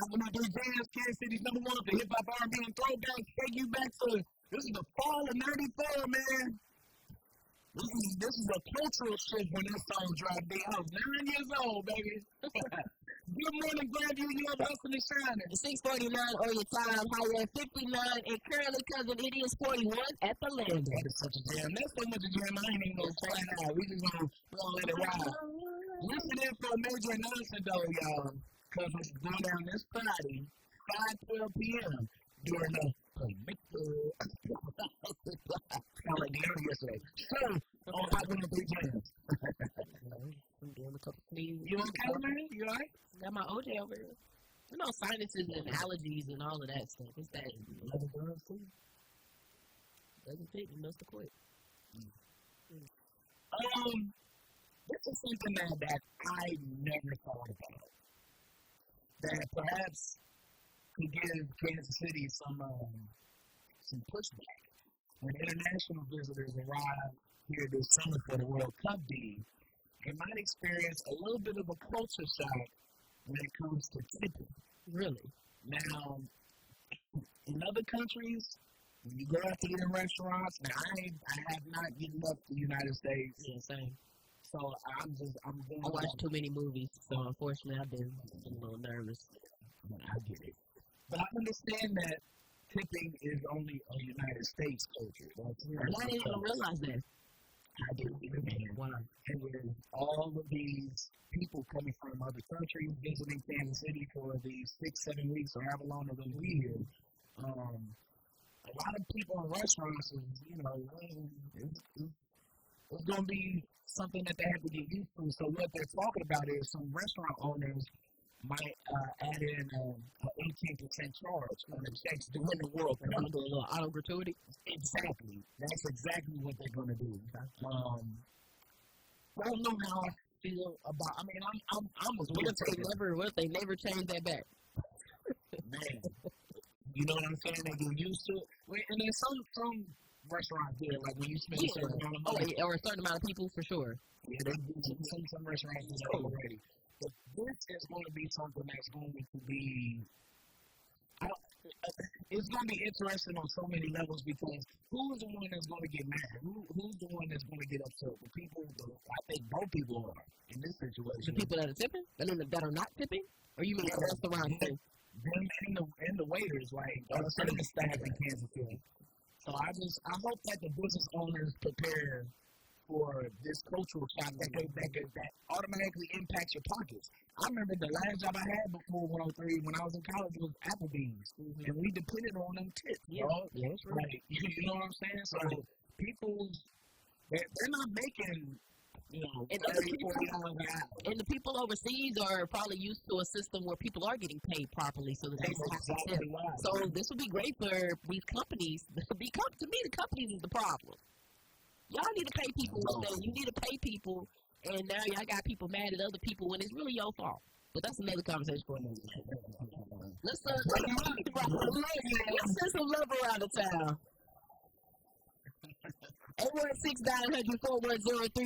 I'm gonna do jazz, Kansas City's number one for hip hop, R&B, and throwback. Take you back to this is the fall of '94, man. This is a cultural shift when this song dropped. I was 9 years old, baby. Good morning, Grandview. You have Hustle and Shynin. 6:49 on your time, higher 59, and currently cousin it is 41 at the landing. That is such a jam. That's so much a jam. I ain't even gonna try it out. We just gonna let it ride. Listen in for a major announcement, though, y'all, because it's going down this Friday, 5:12 p.m. during the sound like Deona yesterday. So, on Hot 103 Jams. I'm doing a couple things. You okay, man? You all right? Got my OJ over here. You know, sinuses and allergies and all of that stuff. What's that? Doesn't fit, you must have quit. This is something that I never thought about. That perhaps could give Kansas City some pushback. When international visitors arrive here this summer for the World Cup game, they might experience a little bit of a culture shock when it comes to tipping. Really? Now, in other countries, when you go out to eat in restaurants, now I have not given up the United States. Yeah, same. So I watched too many movies, so unfortunately I've been a little nervous. I get it. But I understand that tipping is only a United States culture. I didn't even realize that. I do either, man. Wow. And with all of these people coming from other countries visiting Kansas City for these 6-7 weeks or however long they're going to be here, a lot of people in restaurants, it's going to be something that they have to get used to. So what they're talking about is some restaurant owners might add in an 18% charge on the checks during the World Cup. They're going to do a little auto gratuity? Exactly. That's exactly what they're going to do. I don't know how I feel about. I mean, I'm a what if they never change that back? Man, you know what I'm saying? They get used to it. And then some restaurants do it, like when you spend a certain amount of money. Or a certain amount of people for sure. Yeah, they do. Some restaurants do that already. But this is going to be something that's going to be. It's going to be interesting on so many levels because who's the one that's going to get mad? Who's the one that's going to get upset? The people, I think both people are in this situation. The people that are tipping? I mean, that are not tipping? Or you mean the restaurant thing? Them and the waiters, like, some of the staff in Kansas City. So I hope that the business owners prepare for this cultural shock that automatically impacts your pockets. I remember the last job I had before 103 when I was in college was Applebee's, and we depended on them tips. Yeah, that's right. Like, you know what I'm saying? So they're not making, $30, $40 an hour. And the people overseas are probably used to a system where people are getting paid properly, so that they don't have to tip. Right. So this would be great for these companies. To me, the companies is the problem. Y'all need to pay people. You need to pay people, and now y'all got people mad at other people when it's really your fault. But that's another conversation for another day. Let's send some love around the town. 816-900-4103.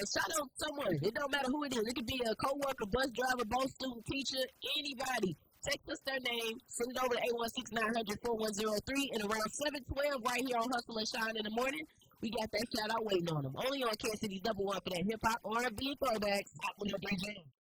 Shout out someone. It don't matter who it is. It could be a co-worker, bus driver, boat student, teacher, anybody. Text us their name. Send it over to 816-900-4103. And around 7:12 right here on Hustle and Shyne in the morning, we got that shout out waiting on them. Only on Kansas City's number one for that hip hop, R&B, and throwbacks. Hot 103 Jams.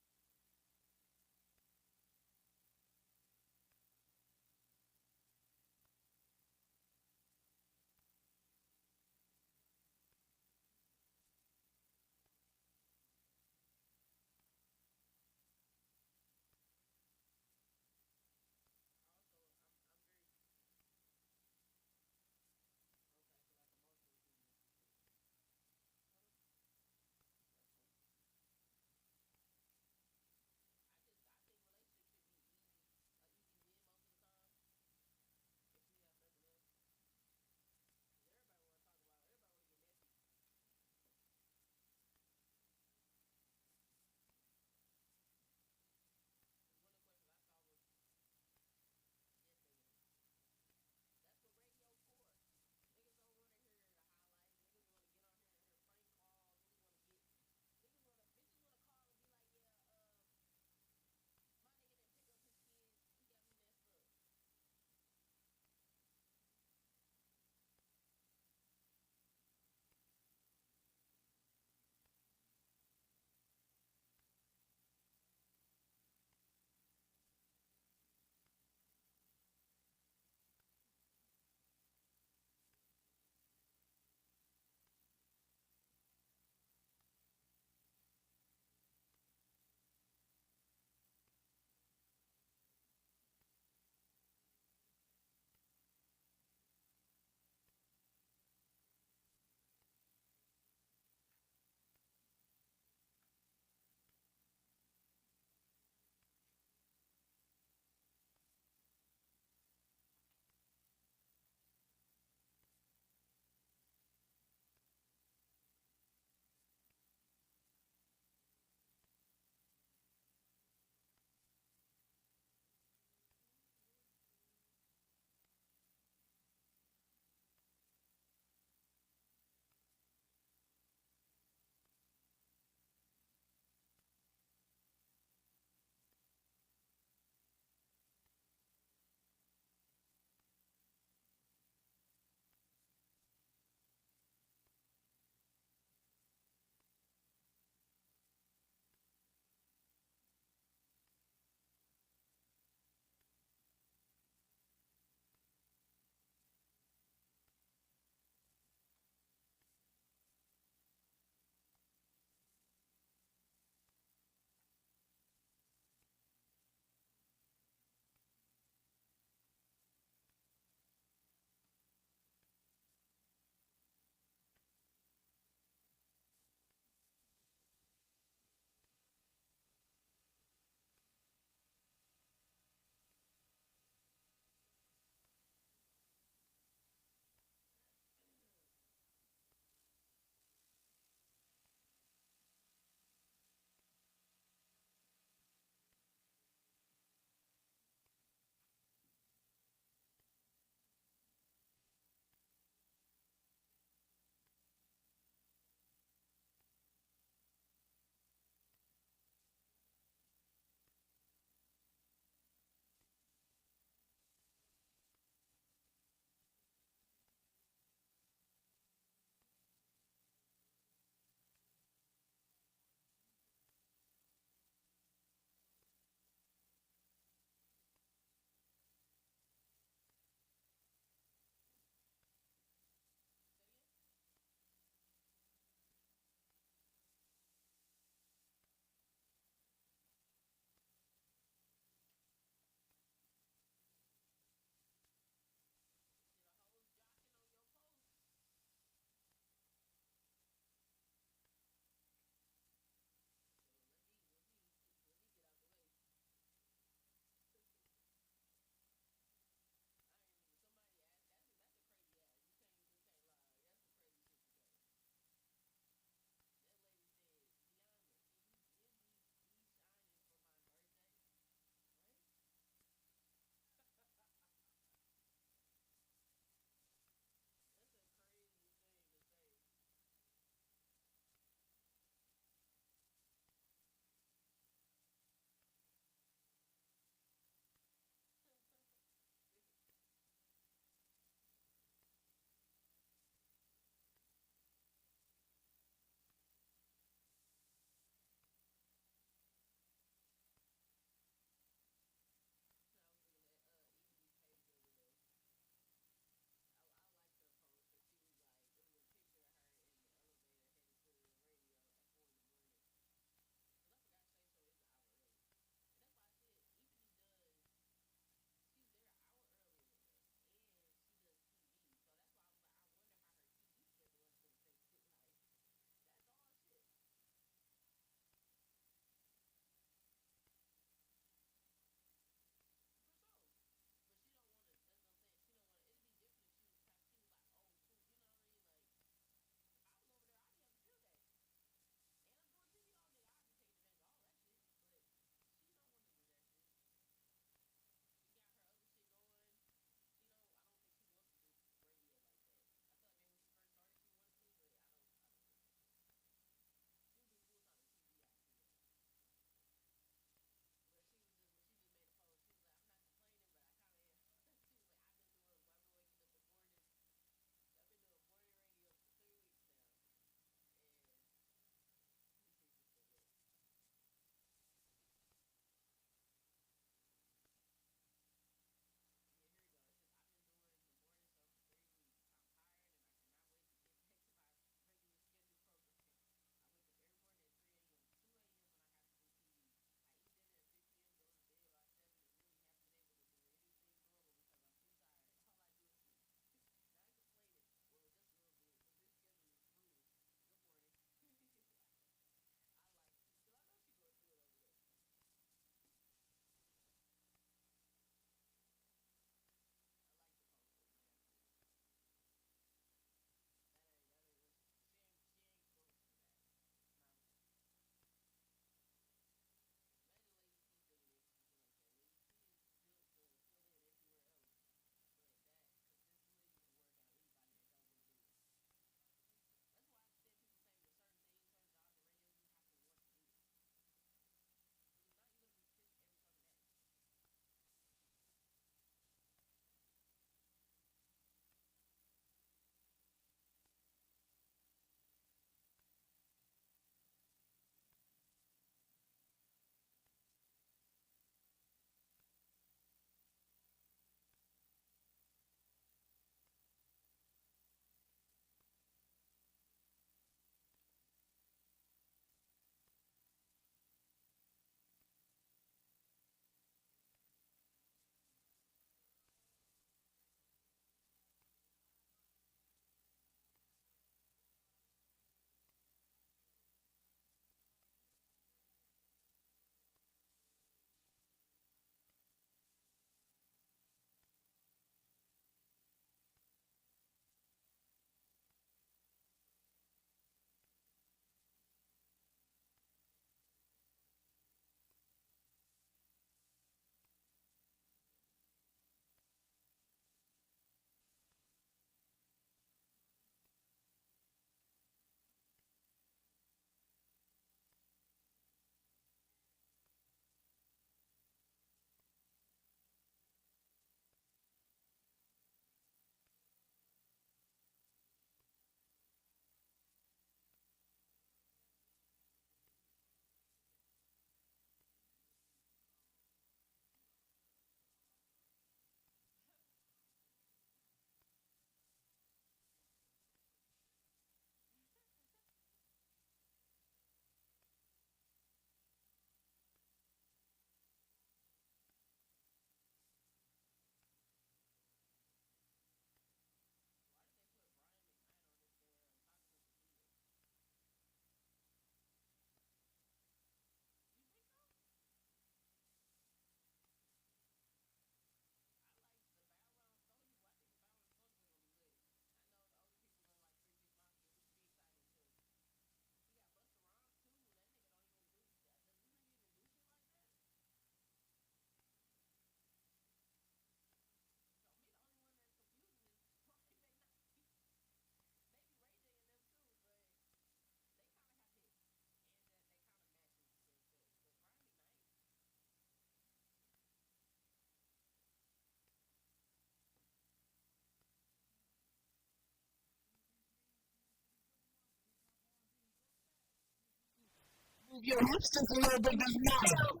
move your hips just a little bit this morning.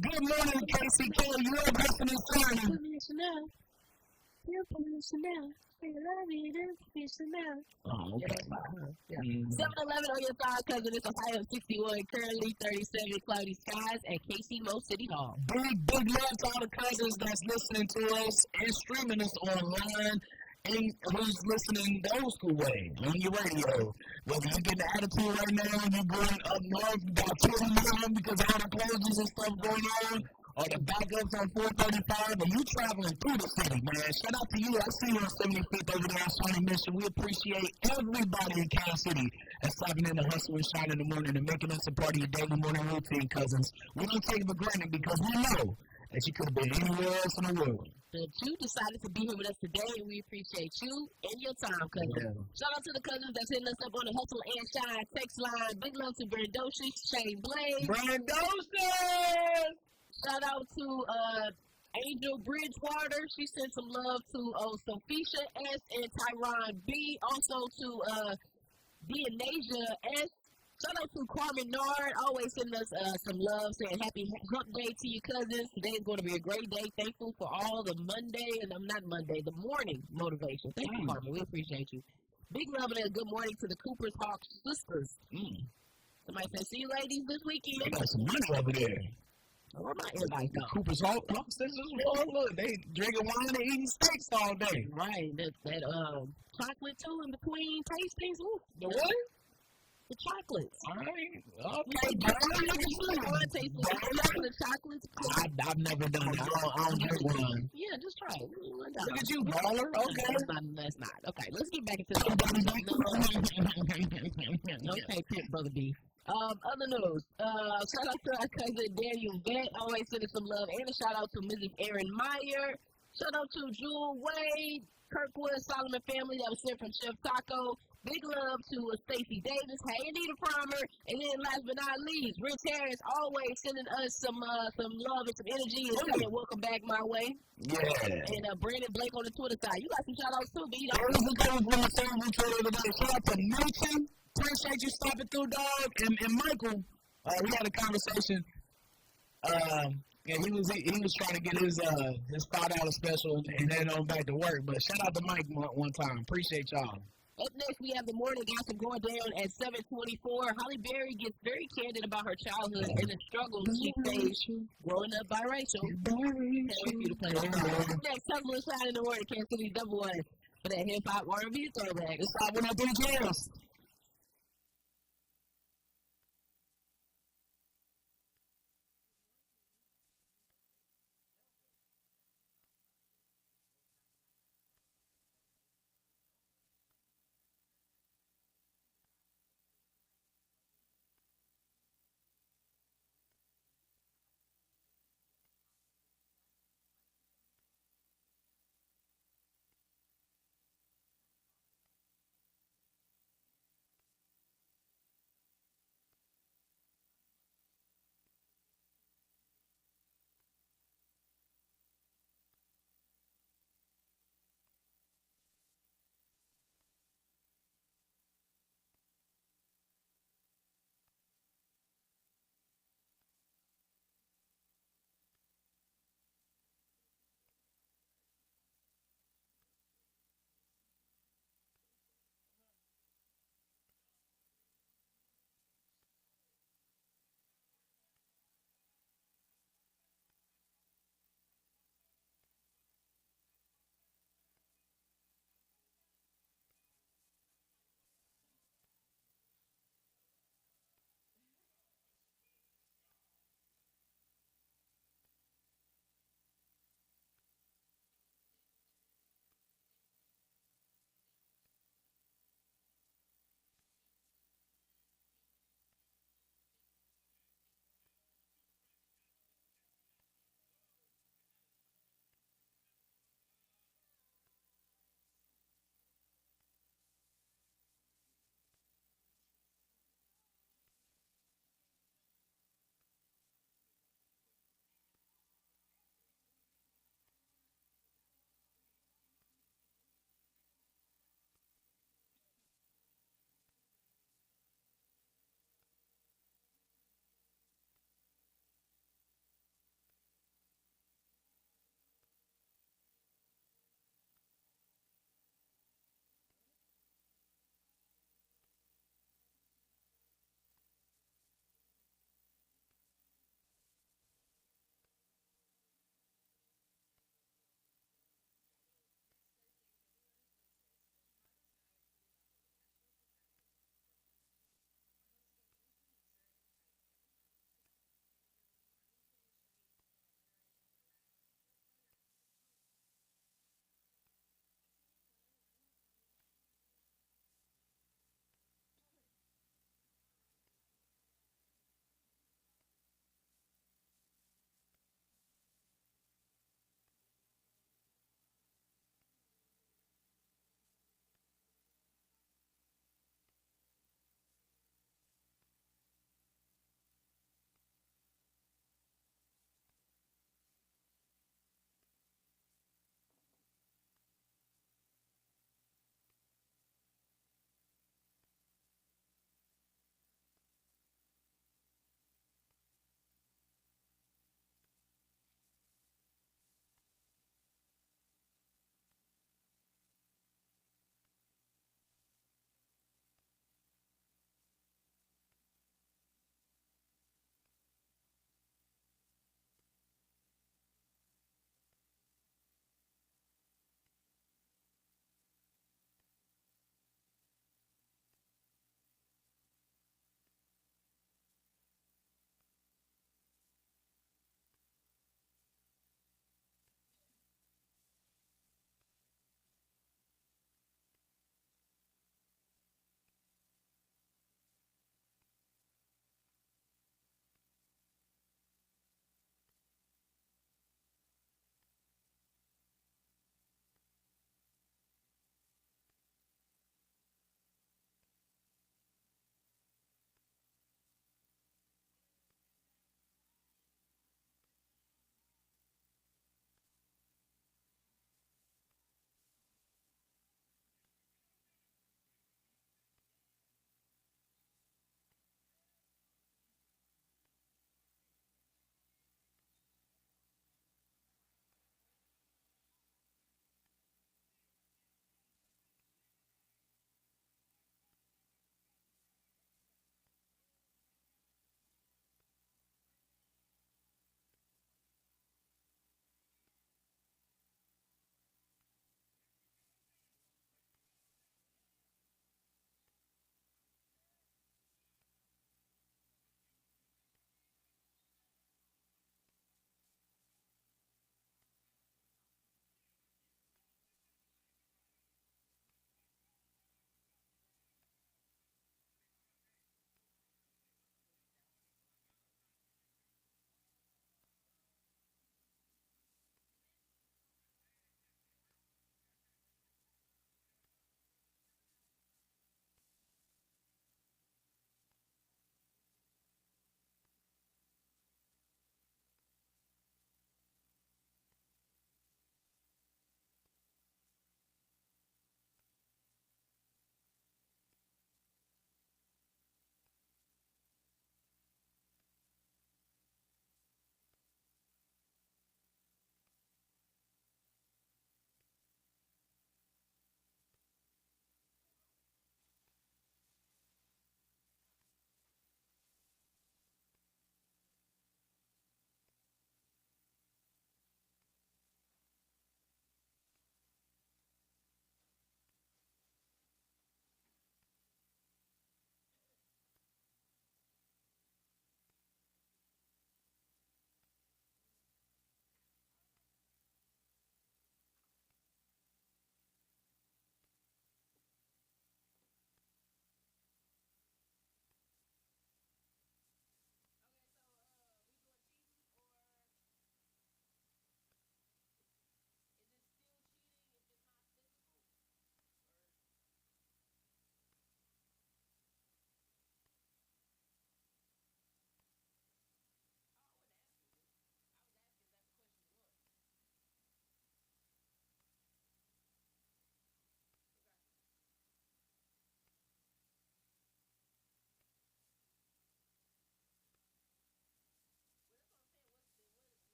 Good morning, KCK. You're listening to Shynin. Oh, okay. Yeah. 7-Eleven on your side, cousin. It's a high of 61, currently 37 cloudy skies at KC Mo City Hall. Big love to all the cousins that's listening to us and streaming us online. And who's listening the old school way on your radio. Whether you're getting the attitude right now and you're going up north, got children around because all the closures and stuff going on, or the backups on 435, and you traveling through the city, man. Shout out to you. I see you on 75th over there on Shynin Mission. We appreciate everybody in Kansas City that's stopping in the hustle and Shyne in the morning and making us a part of your daily morning routine, cousins. We don't take it for granted because we know that you could have been anywhere else in the world. But you decided to be here with us today, and we appreciate you and your time, cousin. Yeah. Shout out to the cousins that's hitting us up on the Hustle and Shine text line. Big love to Brandoshi, Shane Blaze. Brandoshi! Shout out to Angel Bridgewater. She sent some love to Sophisha S. and Tyron B. Also to Deonasia S. Shout out to Carmen Nard, always sending us some love, saying happy hump day to you cousins. Today is going to be a great day. Thankful for all the the morning motivation. Thank you, Carmen. We appreciate you. Big love and a good morning to the Cooper's Hawk sisters. Somebody said, see you ladies this weekend. They got some money over there. Where my everybody go? Cooper's Hawk sisters, look, they drinking wine and eating steaks all day. Right, that chocolate too in between tastings. Ooh, the what? The chocolates. All right. Okay. The chocolates. I've never done it. I don't drink wine. Yeah, just try it. Look at you, baller. Okay. That's not. Okay, let's get back into the Okay, Pimp Brother B. Other news. Shout out to our cousin Daniel Vett. Always sending some love. And a shout out to Mrs. Erin Meyer. Shout out to Jewel Wade, Kirkwood, Solomon family that was sent from Chef Taco. Big love to Stacey Davis. Hey, Anita Primer. And then last but not least, Rich Harris always sending us some love and some energy and saying welcome back my way. Yeah. And Brandon Blake on the Twitter side. You got some shout outs too, B. Shout out to Milton. Appreciate you stopping through, dog. And Michael, we had a conversation. And he was trying to get his $5 special and then on back to work. But shout out to Mike one time. Appreciate y'all. Up next, we have the morning gossip going down at 7:24. Holly Berry gets very candid about her childhood and the struggles she faced growing up biracial. Can't wait for you to play that. Next, Hustle and Shyne in the morning, Kansas City double one for that hip hop R&B throwback. It's 513 Jams.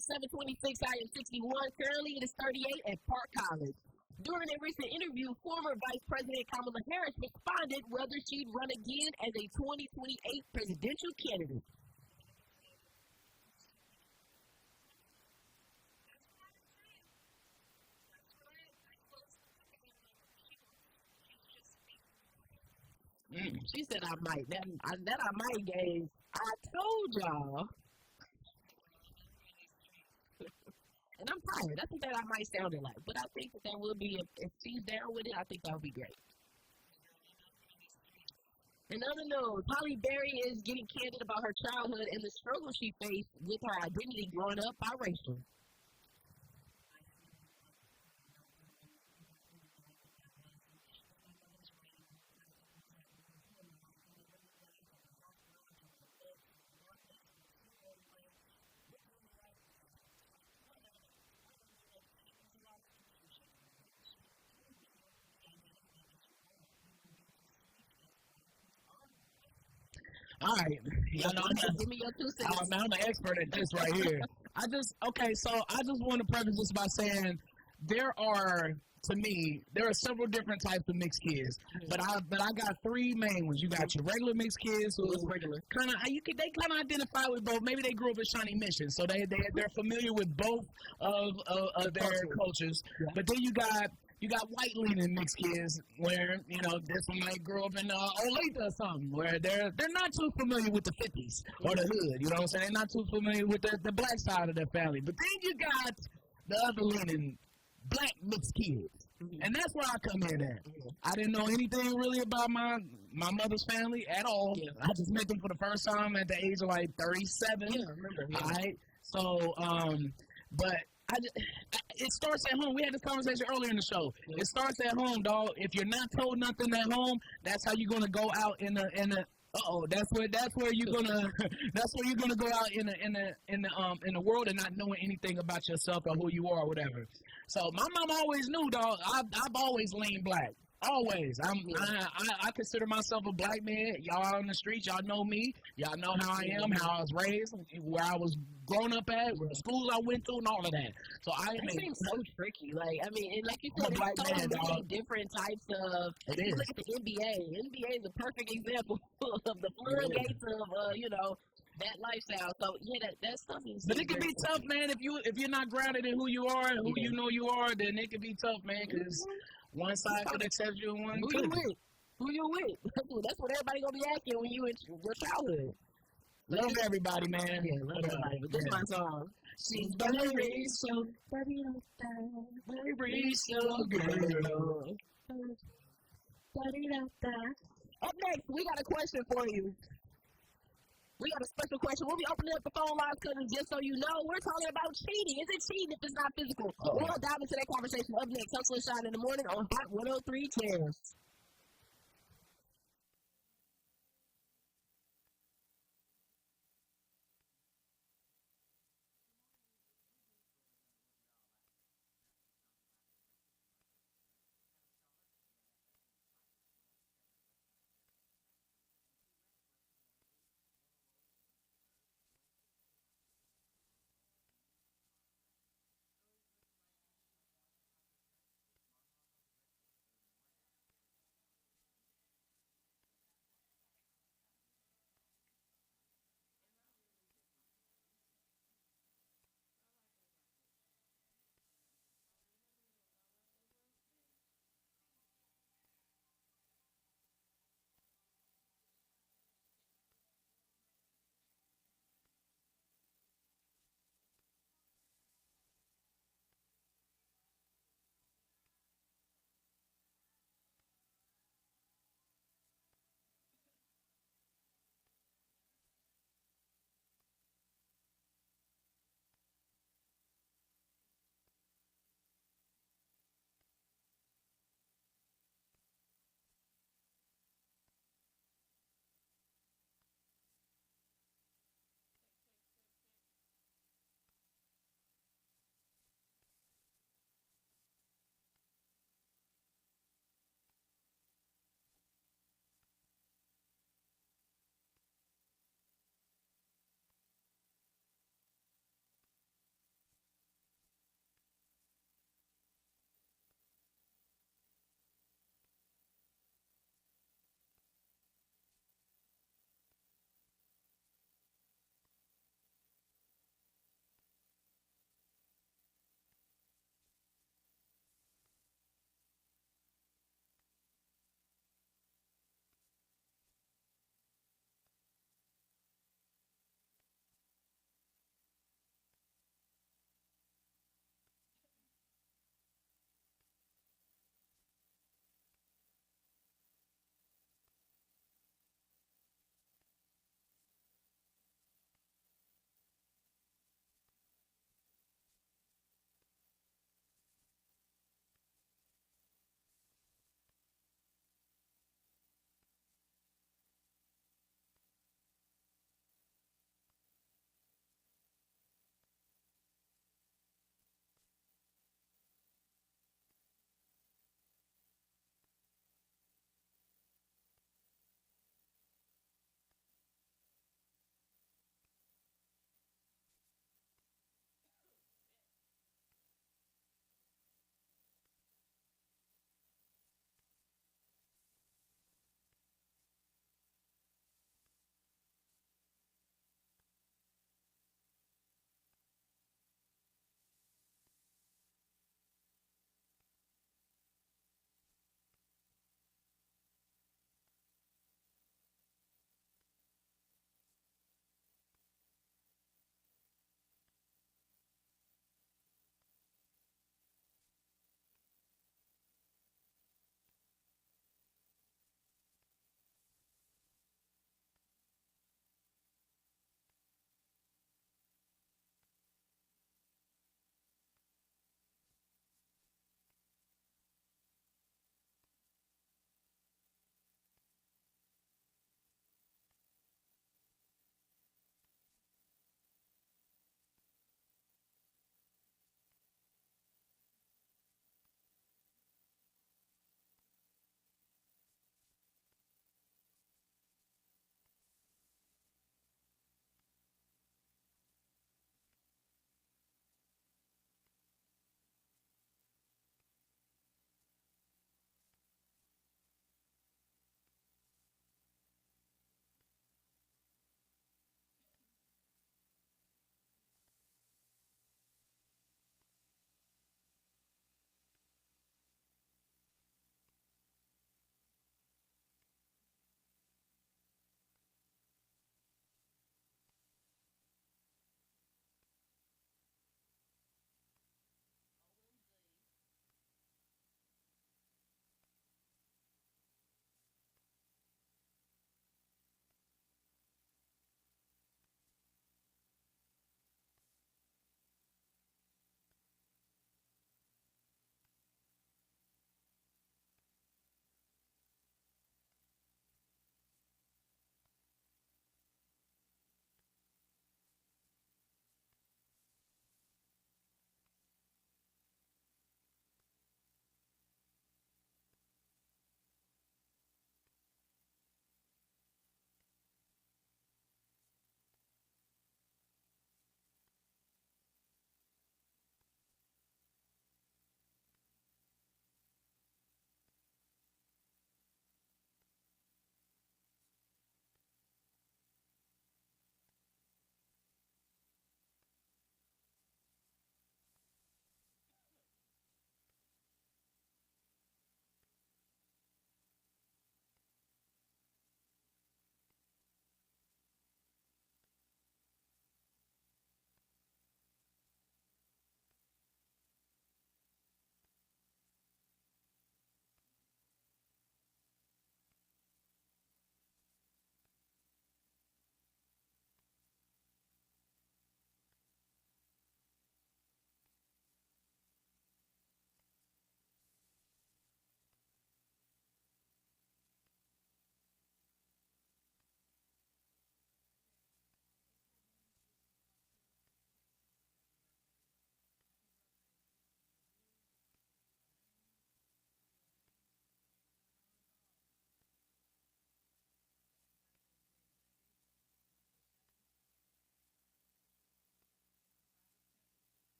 726 Shynin 61. Currently, it is 38 at Park College. During a recent interview, former Vice President Kamala Harris responded whether she'd run again as a 2028 presidential candidate. She said I might. That I might gave. I told y'all. And I'm tired. I think that I might sound it like. But I think that will be, if she's down with it, I think that would be great. In other news, Holly Berry is getting candid about her childhood and the struggle she faced with her identity growing up biracial. All right, y'all know Give me your 2 cents. I'm an expert at this right here. So I just want to preface this by saying there are, to me, there are several different types of mixed kids, but I got three main ones. You got your regular mixed kids who Regular. they kind of identify with both. Maybe they grew up in Shawnee Mission, so they're familiar with both of their cultures. Yeah. But then you got white leaning mixed kids where, this one might grow up in Olathe or something, where they're not too familiar with the 50s or the hood, you know what I'm saying? They're not too familiar with the black side of their family. But then you got the other leaning black mixed kids. And that's where I come in at. I didn't know anything really about my mother's family at all. Yeah. I just met them for the first time at the age of like 37. Yeah, I remember. Yeah. All right. So, but it starts at home. We had this conversation earlier in the show. It starts at home, dog. If you're not told nothing at home, that's how you're gonna go out in the. That's where you're gonna go out in the world and not knowing anything about yourself or who you are or whatever. So my mom always knew, dog. I've always leaned black. Always. I consider myself a black man. Y'all on the streets, y'all know me. Y'all know how I am, how I was raised, where I was grown up at, where the schools I went to, and all of that. So It seems so tricky. Like, I mean, and like you said, I'm a black it's so man, many dog. different types of. It You is. look at the NBA. NBA is a perfect example of the floodgates of that lifestyle. So yeah, that stuff is. But it can be tough, man. If you're not grounded in who you are and who you know you are, then it can be tough, man. Because one side could accept you and one Who you couldn't. with? Who you with? That's what everybody gonna be asking when you in your childhood. Love everybody, man. Yeah, love everybody. But this is my song. She's biracial, biracial girl. Up next, we got a question for you. We got a special question. We'll be opening up the phone lines, cousins, just so you know. We're talking about cheating. Is it cheating if it's not physical? We'll dive into that conversation up next. Hustle and Shyne in the morning on Hot 103.10.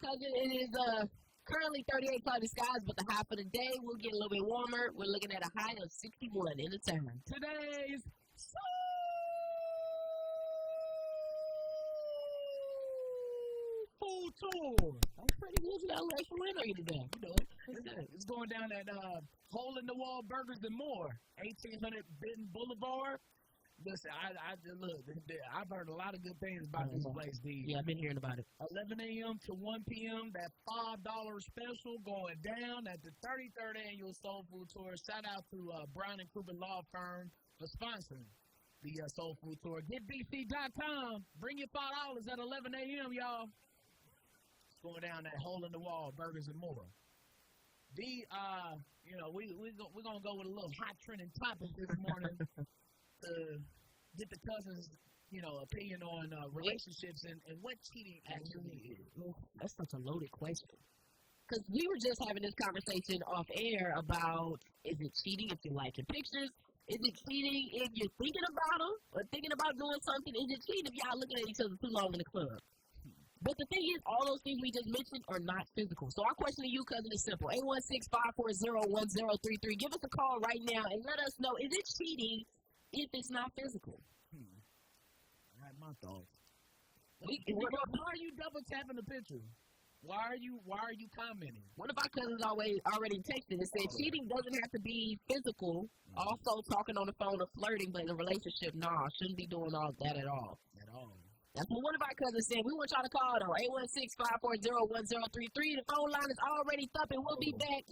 cousin. It is currently 38 cloudy skies, but the high for the day will get a little bit warmer. We're looking at a high of 61 in the town. Today's Soul Tour. That's pretty good. You got a little win on you today. You know it. It's going down at Hole in the Wall Burgers and More, 1800 Benton Boulevard. Listen, look. I've heard a lot of good things about this place, D. Yeah, I've been hearing about it. 11 a.m. to 1 p.m. That $5 special going down at the 33rd annual Soul Food Tour. Shout out to Brown and Cooper Law Firm for sponsoring the Soul Food Tour. GetBC.com. Bring your $5 at 11 a.m., y'all. It's going down that Hole in the Wall Burgers and More. We're gonna go with a little hot trending topic this morning. To get the cousins, opinion on relationships and what cheating actually is. That's such a loaded question. Because we were just having this conversation off air about, is it cheating if you're liking pictures? Is it cheating if you're thinking about them or thinking about doing something? Is it cheating if y'all looking at each other too long in the club? But the thing is, all those things we just mentioned are not physical. So our question to you, cousin, is simple. 816-540-1033. Give us a call right now and let us know, is it cheating if it's not physical? I had my thoughts. Why are you double tapping the picture? Why are you commenting? One of our cousins already texted and said cheating doesn't have to be physical. Also talking on the phone or flirting, but in a relationship, shouldn't be doing all that at all. That's what one of our cousins said. We want y'all to call though. 816-540-1033. The phone line is already thumping. We'll be back.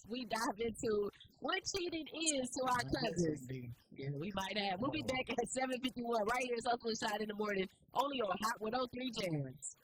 We dive into what cheating is to our cousins. Yeah, we might have. We'll be back at 7:51 right here. It's Hustle and Shyne in the morning. Only on Hot 103 Jams.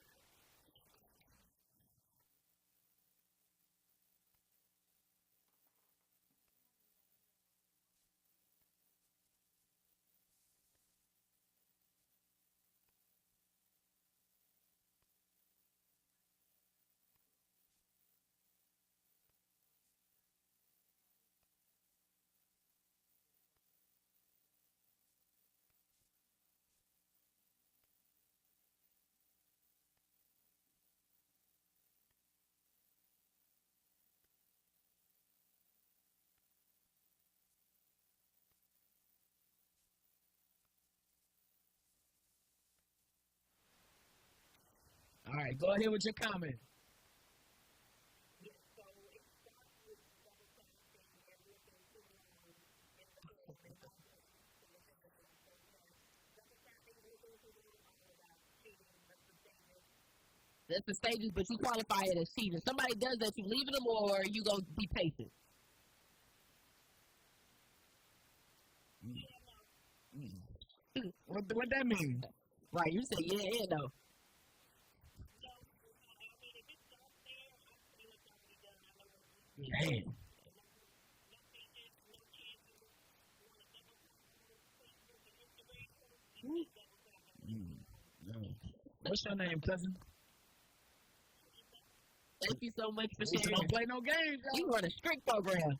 All right, go ahead with your comment. That's the stages, but you qualify it as cheating. Somebody does that, you leaving them or you go be patient. What that mean? Right, you say yeah, no. Damn. What's your name, cousin? Thank you so much for We sharing. don't play no games. You run a strict program.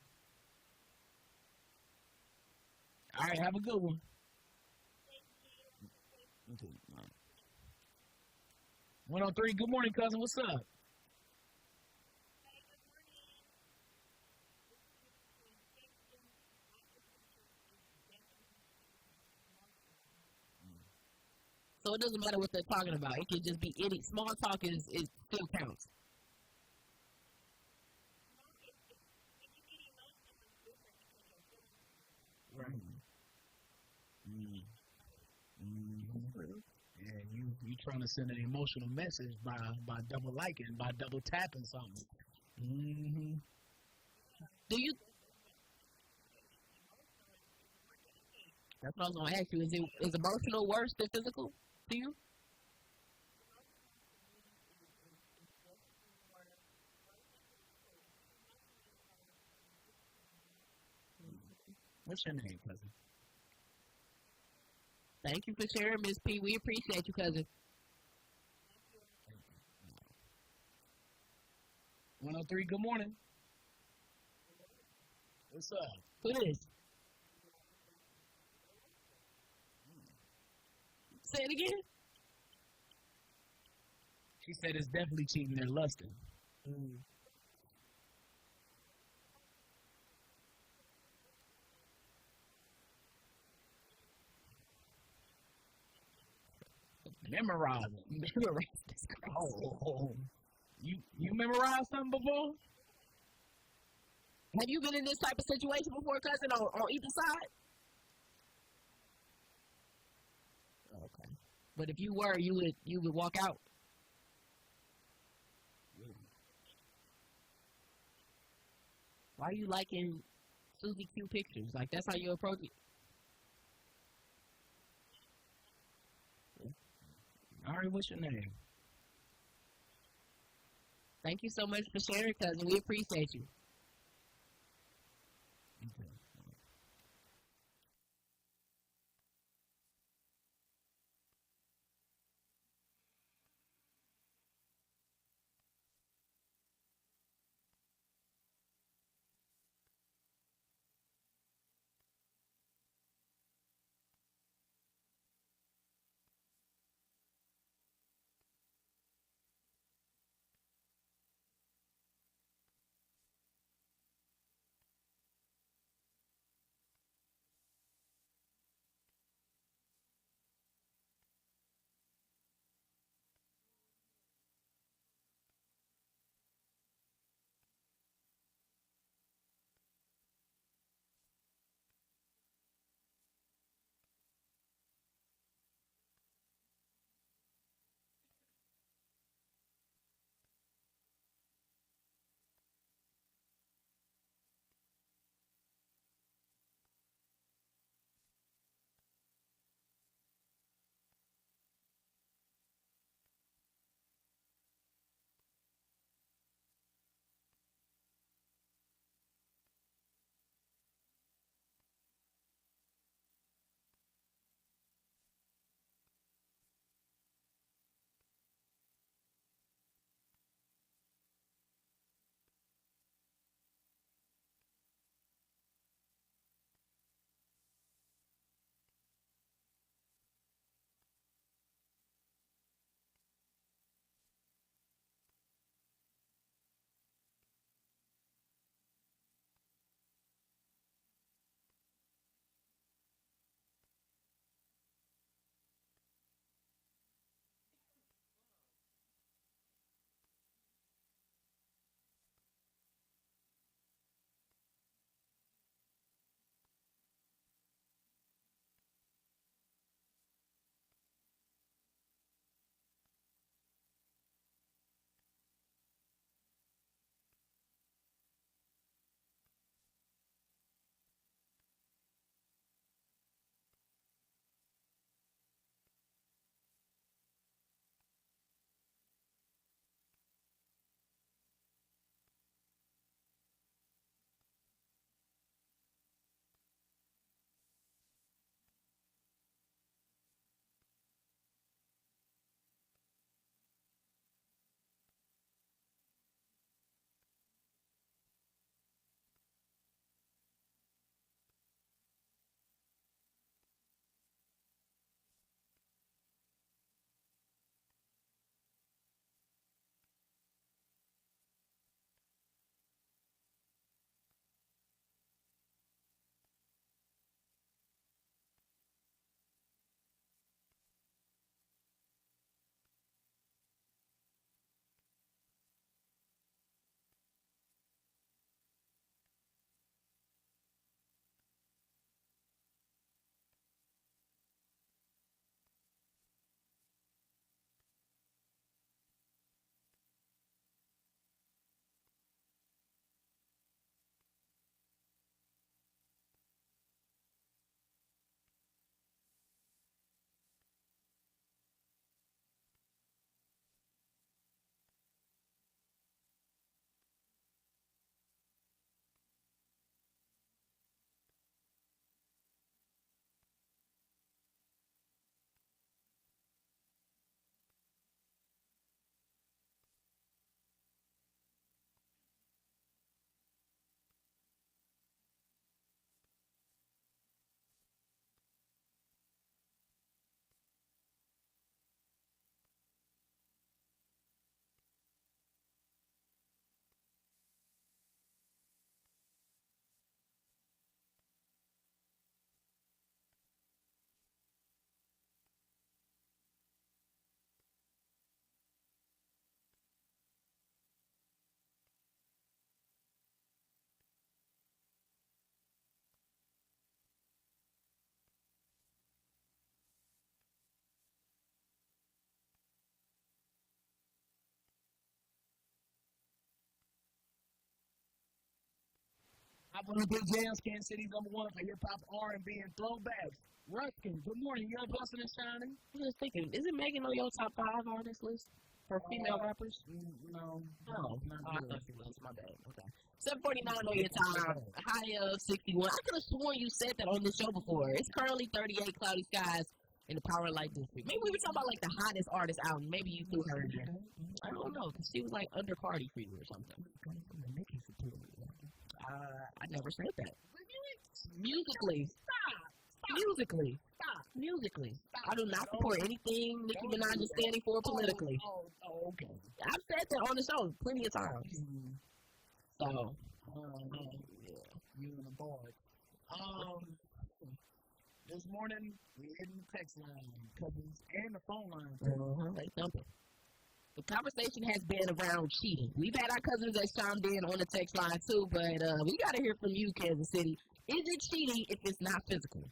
All right, have a good one. 103, good morning, cousin. What's up? So it doesn't matter what they're talking about. It can just be any small talk is still counts. Right. Yeah, you trying to send an emotional message by double liking, by double tapping something. Do you? That's what I was gonna ask you. Is emotional worse than physical to you? What's your name, cousin? Thank you for sharing, Miss P. We appreciate you, cousin. 103, good morning. What's up? Who is? Say it again. She said it's definitely cheating. They're lusting. Mm. Memorizing. Memorize this crazy. Oh, you memorized something before? Have you been in this type of situation before, cousin, on either side? Okay. But if you were, you would walk out. Why are you liking Susie Q pictures? Like that's how you approach it. All right, what's your name? Thank you so much for sharing, cousin. We appreciate you. Okay. 1 of the big jams, Kansas City's #1 for hip hop, R&B, and throwbacks. Ruskin, good morning. You up Hustling and Shining? I was just thinking, isn't Megan on your top 5 on this list for female rappers? No. Oh, not I really. thought she was. My bad. Okay. 7:49 on your time. High of 61. I could have sworn you said that on the show before. It's currently 38 cloudy skies in the Power Light District. Maybe we were talking about like the hottest artist out, and maybe you threw her in there. I don't know, because she was like under Cardi for you or something. I never said that. Musically. Musically. Musically. I do not support anything Nicki Minaj is standing for politically. Okay. I've said that on the show plenty of times. So, You and the boys. This morning, we hitting the text line, cousins, and the phone line. They thumping. The conversation has been around cheating. We've had our cousins that chimed in on the text line too, but we got to hear from you, Kansas City. Is it cheating if it's not physical?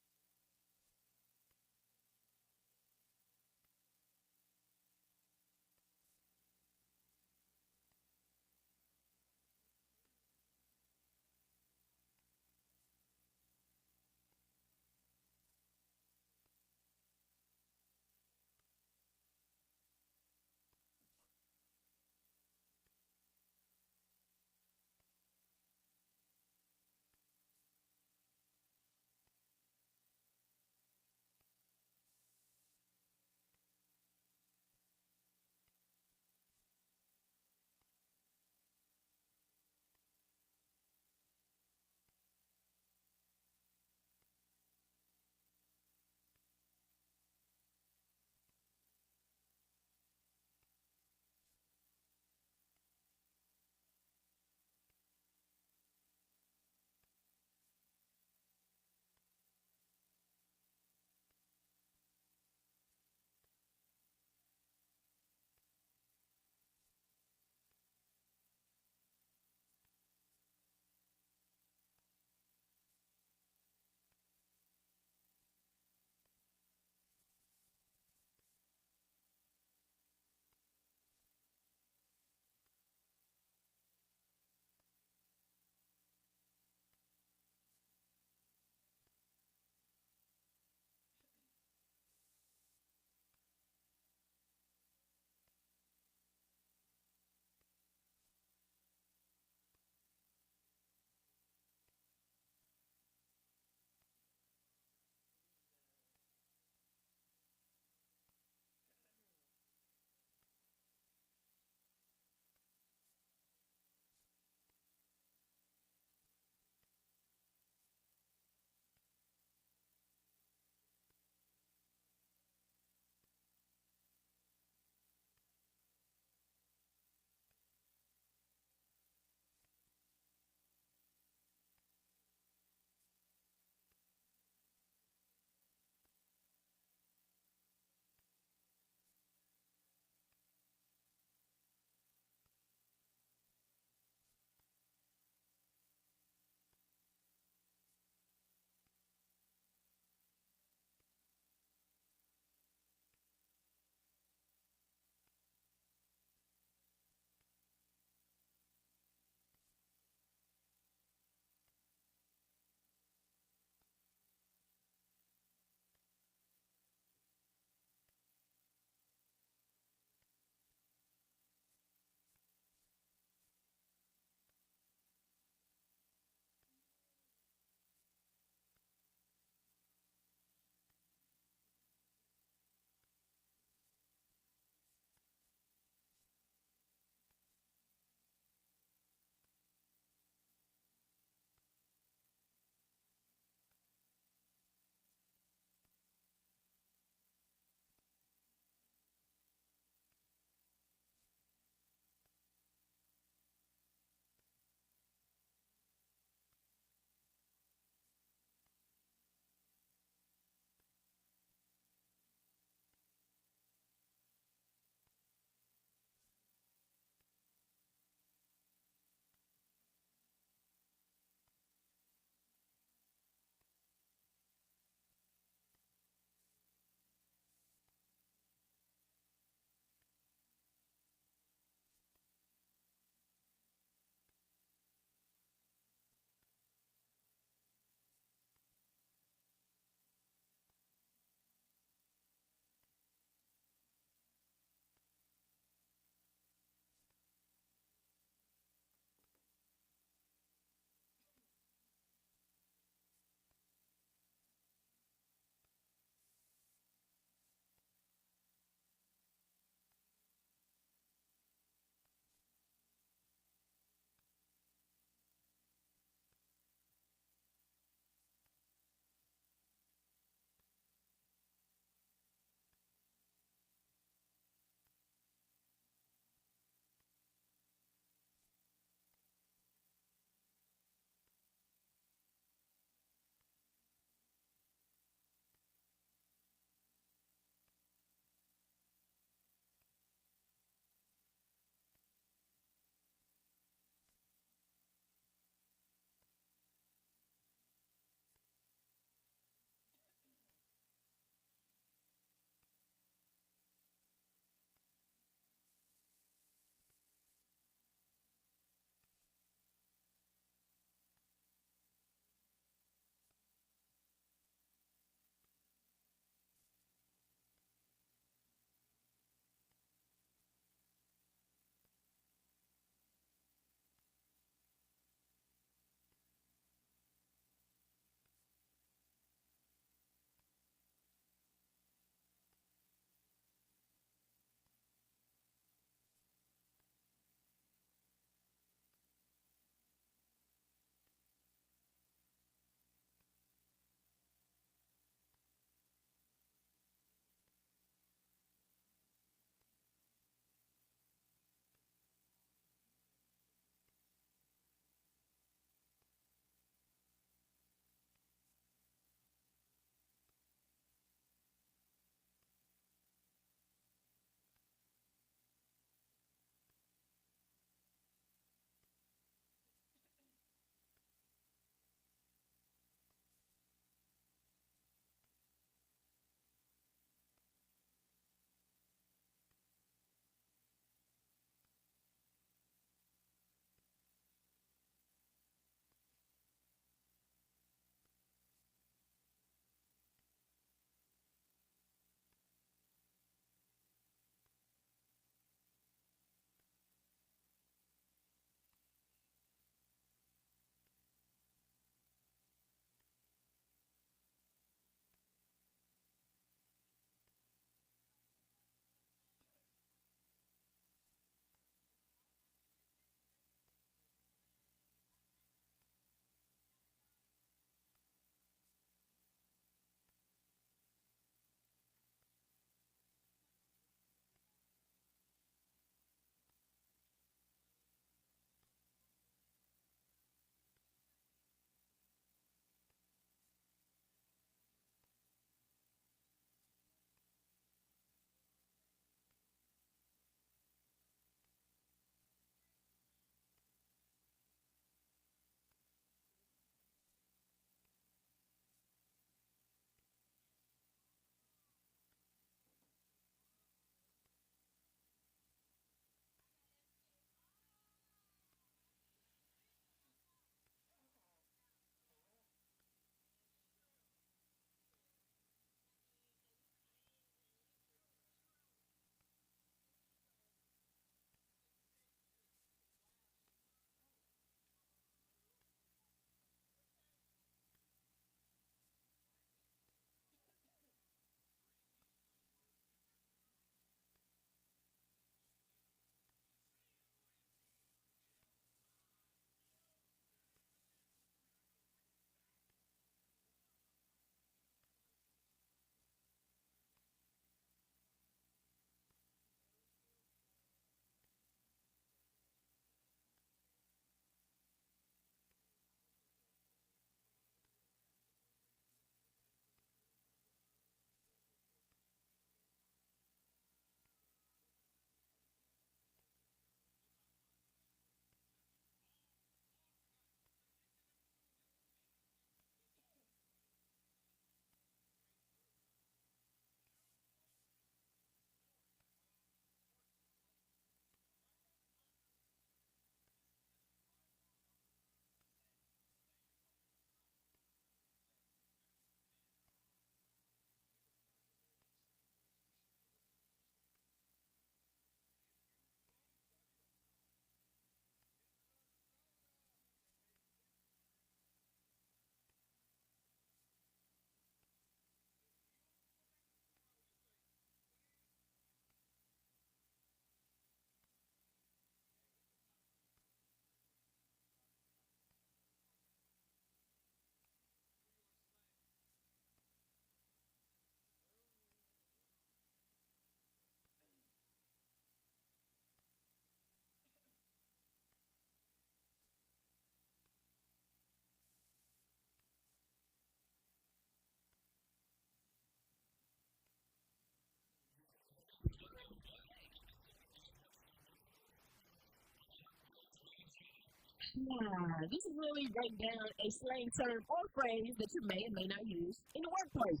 This is really break down a slang term or phrase that you may or may not use in the workplace.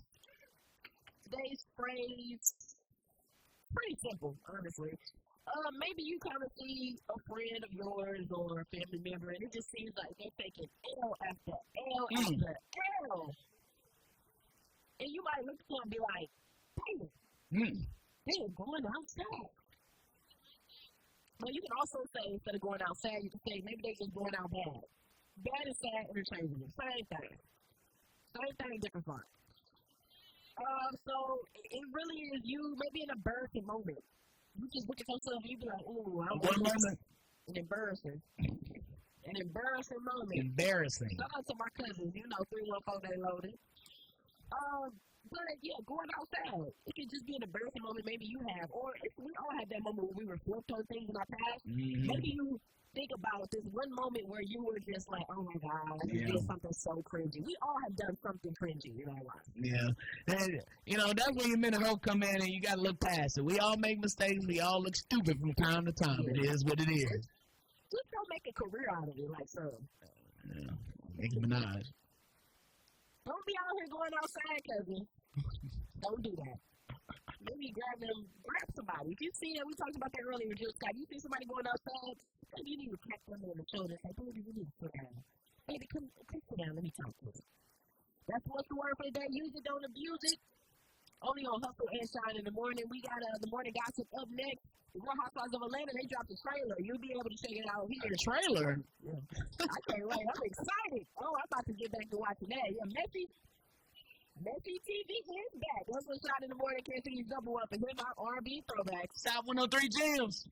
Today's phrase, pretty simple, honestly. Maybe you kind of see a friend of yours or a family member, and it just seems like they're taking L after L after L. And you might look at them and be like, damn, they're going outside. But you can also say, instead of going outside, you can say maybe they're just going out bad. Bad and sad interchangeable. Same thing. Same thing, different font. So it really is you maybe in a birthing moment. You just look at yourself and you be like, ooh, I'm One moment. an embarrassing. An embarrassing moment. Embarrassing. Shout out to my cousins, 314 they loaded. But yeah, going outside. It could just be an embarrassing moment maybe you have. Or if we all have that moment where we reflect on things in our past. Maybe you think about this one moment where you were just like, oh my God, you did something so cringy. We all have done something cringy in our life. Yeah. And, that's when your mental health come in and you got to look past it. We all make mistakes. We all look stupid from time to time. Yeah. It is what it is. Just don't make a career out of it like so. Yeah. Nicki Minaj. Don't be out here going outside, cousin. Don't do that. Maybe grab somebody. If you see that, we talked about that earlier, Jill Scott. You see somebody going outside, maybe you need to pat them on the shoulder and say, baby, you need to sit down. Baby, come sit down. Let me talk to you. That's what's the word for the day. Use it, don't abuse it. Only on Hustle and Shyne in the morning. We got the morning gossip up next. The Real Housewives of Atlanta, they dropped a trailer. You'll be able to check it out here. A trailer? Yeah. I can't wait. I'm excited. Oh, I'm about to get back to watching that. Yeah, Messi TV is back. That's what Shyne in the morning. Can't see double up and hit my R&B throwback. South 103 Gems.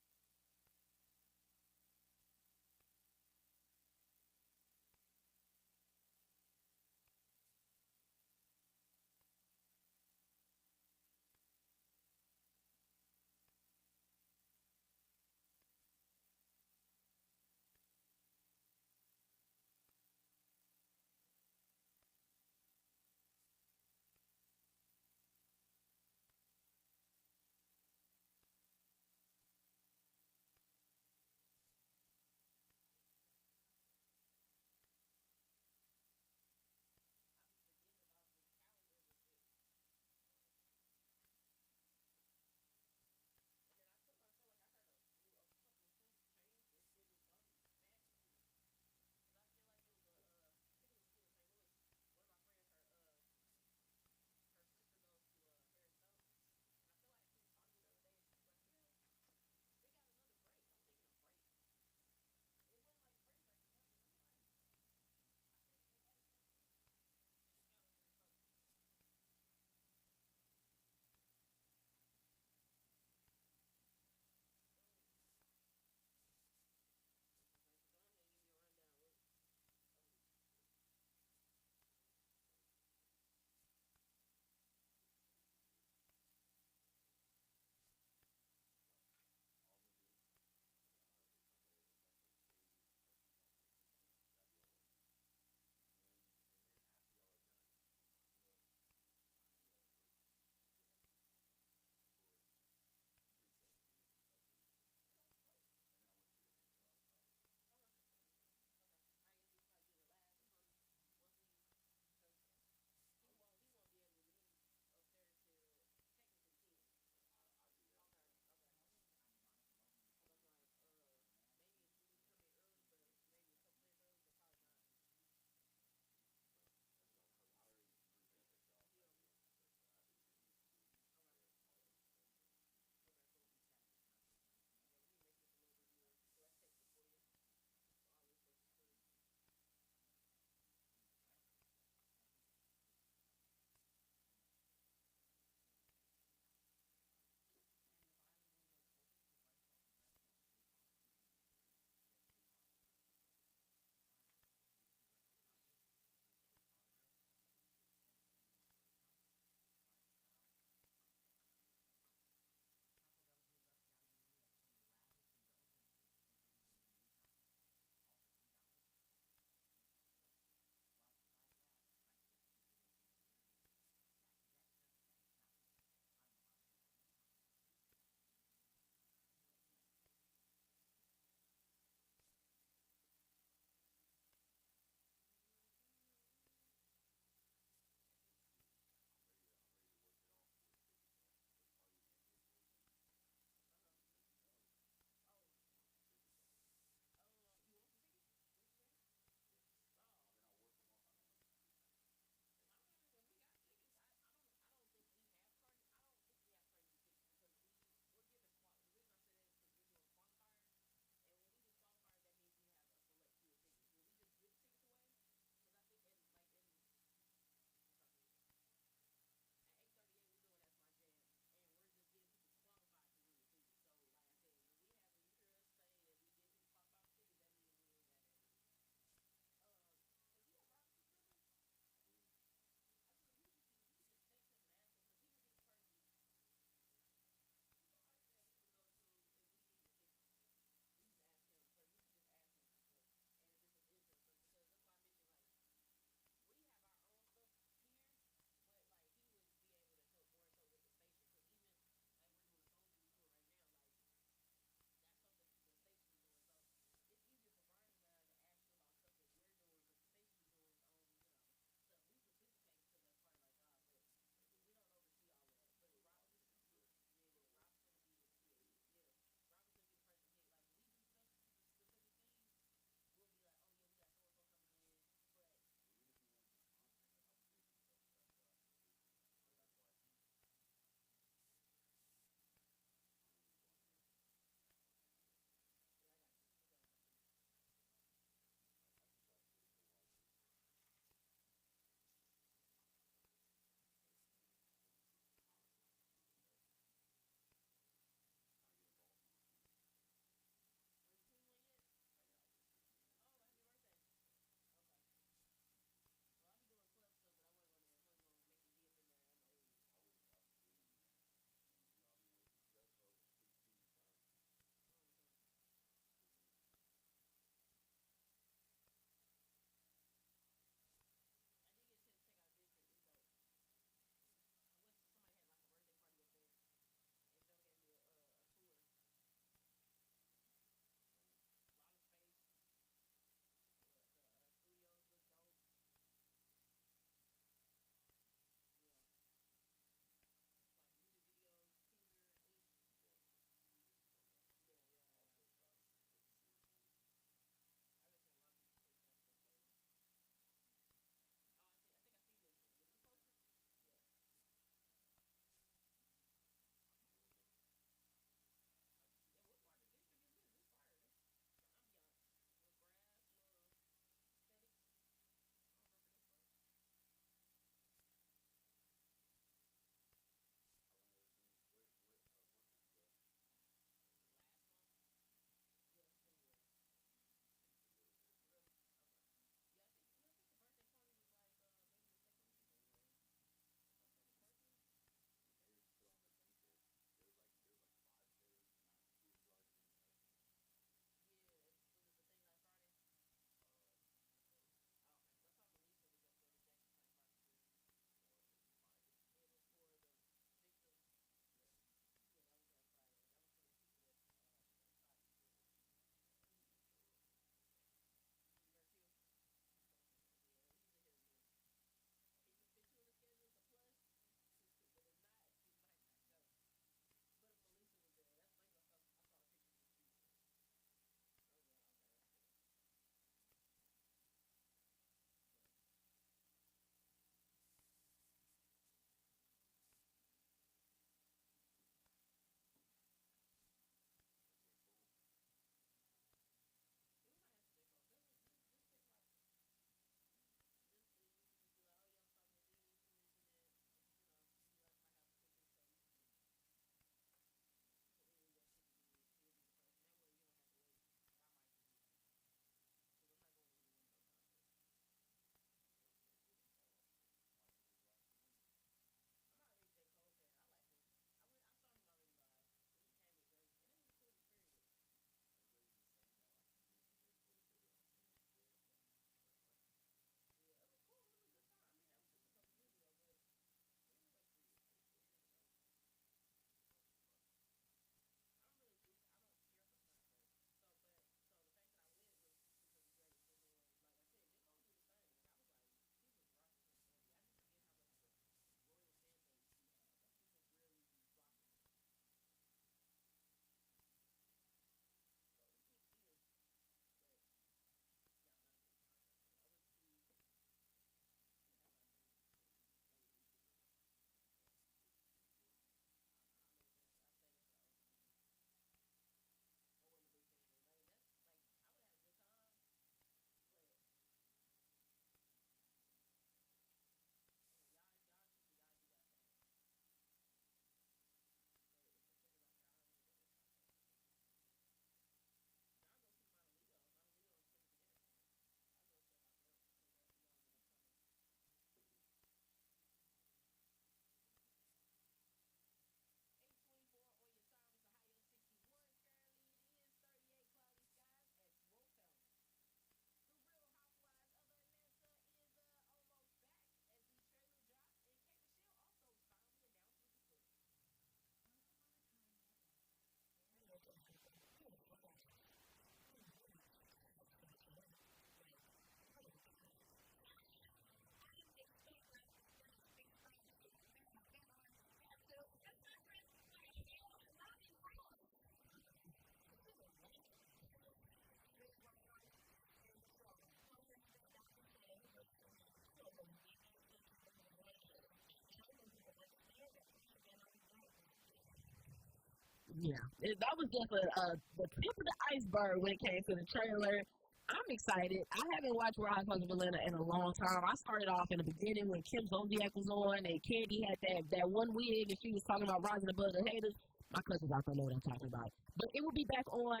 Yeah, that was just the tip of the iceberg when it came to the trailer. I'm excited. I haven't watched Rise of Atlanta in a long time. I started off in the beginning when Kim Zolciak was on and Candy had that one wig and she was talking about rising above the haters. My cousins out there know what I'm talking about. But it will be back on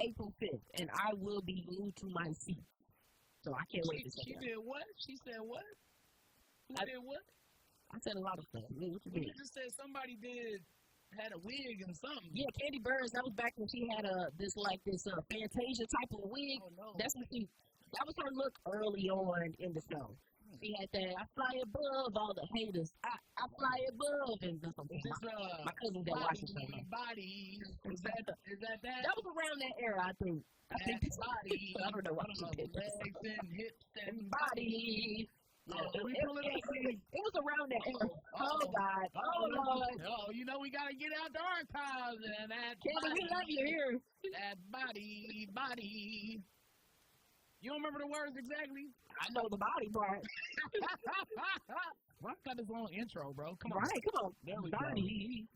April 5th, and I will be glued to my seat. So I can't wait to see it. She did what? She said what? Who did what? I said a lot of stuff. What you You just said somebody had a wig and something. Yeah, Candy Burns. That was back when she had this Fantasia type of wig. Oh no. That was her look early on in the show. She had that. I fly above all the haters. I fly above and my cousin that watched the show. Body. Is that? That was around that era, I think. Body. I don't know what she did. Legs and hips and body. Yeah, it was around that era. Oh, God. Oh, Lord. Oh, we got to get out the archives and that Kevin, we love you here. That body. You don't remember the words exactly? I know the body part. Well, I've got his own intro, bro. Come on. Right, come on. There we body.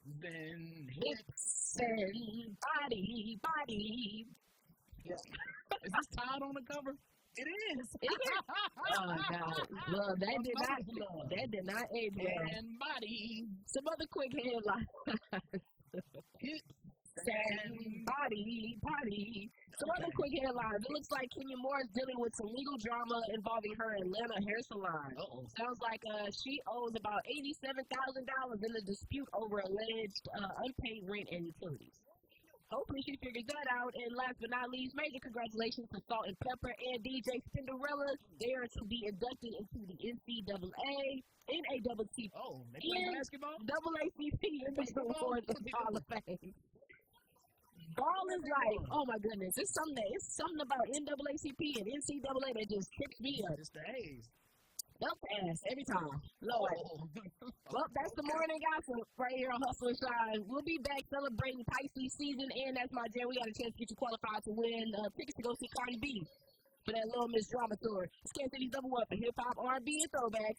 Go. Then hips and body. Yeah. Is this Todd on the cover? It is. Oh God! Well, that did not age well. And body. Some other quick headlines. And body. Some other quick headlines. It looks like Kenya Moore is dealing with some legal drama involving her Atlanta hair salon. Sounds like she owes about $87,000 in a dispute over alleged unpaid rent and utilities. Hopefully she figures that out. And last but not least, major congratulations to Salt and Pepper and DJ Cinderella. They are to be inducted into the NCAA, NAACP, oh, they play basketball? AACP Industry Awards Hall of Fame. Ball is like, oh my goodness, it's something about NAACP and NCAA that just trips me up. It's the A's. They'll pass every time. Lord. Well, that's the morning gossip right here on Hustle and Shine. We'll be back celebrating Pisces season, and that's my jam. We got a chance to get you qualified to win tickets to go see Cardi B for that Little Miss Drama Tour. It's Kansas City's Double Up for hip hop, R&B, and throwback.